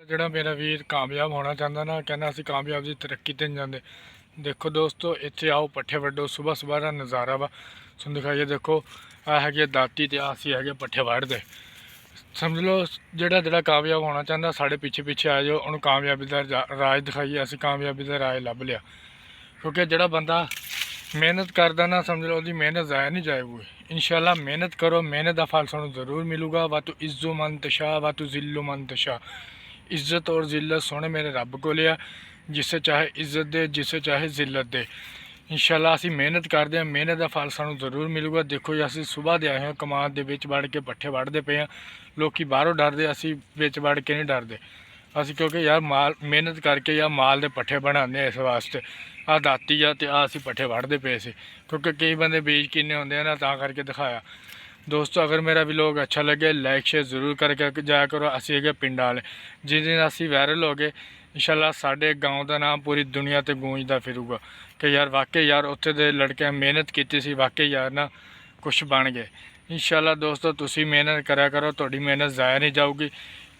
ਜਿਹੜਾ ਮੇਰਾ ਵੀਰ ਕਾਮਯਾਬ ਹੋਣਾ ਚਾਹੁੰਦਾ ਨਾ, ਕਹਿੰਦਾ ਅਸੀਂ ਕਾਮਯਾਬ ਦੀ ਤਰੱਕੀ ਤੇ ਨਹੀਂ ਜਾਂਦੇ। ਦੇਖੋ ਦੋਸਤੋ, ਇੱਥੇ ਆਓ, ਪੱਠੇ ਵੱਢੋ। ਸਵੇਰ ਸਵੇਰ ਦਾ ਨਜ਼ਾਰਾ ਵਾ, ਤੁਹਾਨੂੰ ਦਿਖਾਈਏ। ਦੇਖੋ ਆ ਹੈਗੇ ਦਾਤੀ ਤੇ ਅਸੀਂ ਹੈਗੇ ਪੱਠੇ ਵੱਢਦੇ। ਸਮਝ ਲਓ ਜਿਹੜਾ ਕਾਮਯਾਬ ਹੋਣਾ ਚਾਹੁੰਦਾ ਸਾਡੇ ਪਿੱਛੇ ਪਿੱਛੇ ਆ ਜਾਓ, ਉਹਨੂੰ ਕਾਮਯਾਬੀ ਦਾ ਰਾਜ ਦਿਖਾਈਏ। ਅਸੀਂ ਕਾਮਯਾਬੀ ਦਾ ਰਾਜ ਲੱਭ ਲਿਆ, ਕਿਉਂਕਿ ਜਿਹੜਾ ਬੰਦਾ ਮਿਹਨਤ ਕਰਦਾ ਨਾ, ਸਮਝ ਲਓ ਉਹਦੀ ਮਿਹਨਤ ਜ਼ਾਇਆ ਨਹੀਂ ਜਾਏਗੀ। ਇਨਸ਼ਾਅੱਲਾ ਮਿਹਨਤ ਕਰੋ, ਮਿਹਨਤ ਦਾ ਫਲ ਸਾਨੂੰ ਜ਼ਰੂਰ ਮਿਲੂਗਾ। ਵਾਤੂ ਇੱਜ਼ੂ ਮਨ ਤਸ਼ਾ ਵਾਤੂ ਜ਼ਿੱਲੂ ਮਨ ਤਸ਼ਾ। ਇੱਜ਼ਤ ਔਰ ਜ਼ਿਲਤ ਸੋਹਣੇ ਮੇਰੇ ਰੱਬ ਕੋਲ ਆ, ਜਿਸੇ ਚਾਹੇ ਇੱਜ਼ਤ ਦੇ, ਜਿਸੇ ਚਾਹੇ ਜ਼ਿਲਤ ਦੇ। ਇਨਸ਼ਾਅੱਲਾ ਅਸੀਂ ਮਿਹਨਤ ਕਰਦੇ ਹਾਂ, ਮਿਹਨਤ ਦਾ ਫਲ ਸਾਨੂੰ ਜ਼ਰੂਰ ਮਿਲੂਗਾ। ਦੇਖੋ ਜੀ, ਅਸੀਂ ਸਵੇਰ ਦੇ ਆਏ ਹਾਂ, ਕਮਾਦ ਦੇ ਵਿੱਚ ਵੜ ਕੇ ਪੱਠੇ ਵੱਢਦੇ ਪਏ ਹਾਂ। ਲੋਕੀ ਬਾਹਰੋਂ ਡਰਦੇ, ਅਸੀਂ ਵਿੱਚ ਵੜ ਕੇ ਨਹੀਂ ਡਰਦੇ। ਅਸੀਂ ਕਿਉਂਕਿ ਯਾਰ ਮਾਲ ਮਿਹਨਤ ਕਰਕੇ ਜਾਂ ਮਾਲ ਦੇ ਪੱਠੇ ਬਣਾਉਂਦੇ ਆ, ਇਸ ਵਾਸਤੇ। ਆਹ ਦਾਤੀ ਆ ਤੇ ਆਹ ਅਸੀਂ ਪੱਠੇ ਵੱਢਦੇ ਪਏ ਸੀ, ਕਿਉਂਕਿ ਕਈ ਬੰਦੇ ਬੀਜ ਕਿੰਨੇ ਹੁੰਦੇ ਆ ਨਾ, ਤਾਂ ਕਰਕੇ ਦਿਖਾਇਆ। ਦੋਸਤੋ, ਅਗਰ ਮੇਰਾ ਵਲੋਗ ਅੱਛਾ ਲੱਗੇ, ਲਾਈਕ ਸ਼ੇਅਰ ਜ਼ਰੂਰ ਕਰਕੇ ਜਾਇਆ ਕਰੋ। ਅਸੀਂ ਹੈਗੇ ਪਿੰਡਾਂ ਵਾਲੇ, ਜਿਸ ਦਿਨ ਅਸੀਂ ਵਾਇਰਲ ਹੋ ਗਏ, ਇਨਸ਼ਾਅੱਲਾ ਸਾਡੇ ਗਾਉਂ ਦਾ ਨਾਮ ਪੂਰੀ ਦੁਨੀਆ ਤੇ ਗੂੰਜਦਾ ਫਿਰੂਗਾ ਕਿ ਯਾਰ ਵਾਕਈ ਯਾਰ ਉੱਥੇ ਦੇ ਲੜਕਿਆਂ ਮਿਹਨਤ ਕੀਤੀ ਸੀ, ਵਾਕਈ ਯਾਰ ਨਾ ਕੁਛ ਬਣ ਗਏ। ਇਨਸ਼ਾਅੱਲਾ ਦੋਸਤੋ, ਤੁਸੀਂ ਮਿਹਨਤ ਕਰਿਆ ਕਰੋ, ਤੁਹਾਡੀ ਮਿਹਨਤ ਜ਼ਾਇਆ ਨਹੀਂ ਜਾਊਗੀ।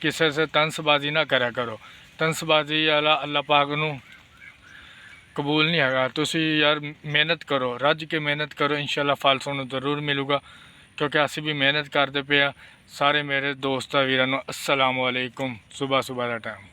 ਕਿਸੇ ਸੇ ਤੰਸਬਾਜ਼ੀ ਨਾ ਕਰਿਆ ਕਰੋ। ਤੰਸਬਾਜ਼ੀ ਵਾਲਾ ਅੱਲਾਹ ਪਾਕ ਨੂੰ ਕਬੂਲ ਨਹੀਂ ਹੈਗਾ। ਤੁਸੀਂ ਯਾਰ ਮਿਹਨਤ ਕਰੋ, ਰੱਜ ਕੇ ਮਿਹਨਤ ਕਰੋ, ਇਨਸ਼ਾਅੱਲਾ ਫਲ ਤੁਹਾਨੂੰ ਜ਼ਰੂਰ ਮਿਲੂਗਾ। ਕਿਉਂਕਿ ਅਸੀਂ ਵੀ ਮਿਹਨਤ ਕਰਦੇ ਪਏ ਹਾਂ। ਸਾਰੇ ਮੇਰੇ ਦੋਸਤਾਂ ਵੀਰਾਂ ਨੂੰ ਅਸਲਾਮ ਵਾਲੇਕੁਮ। ਸੁਬਾਹ ਦਾ ਟਾਈਮ।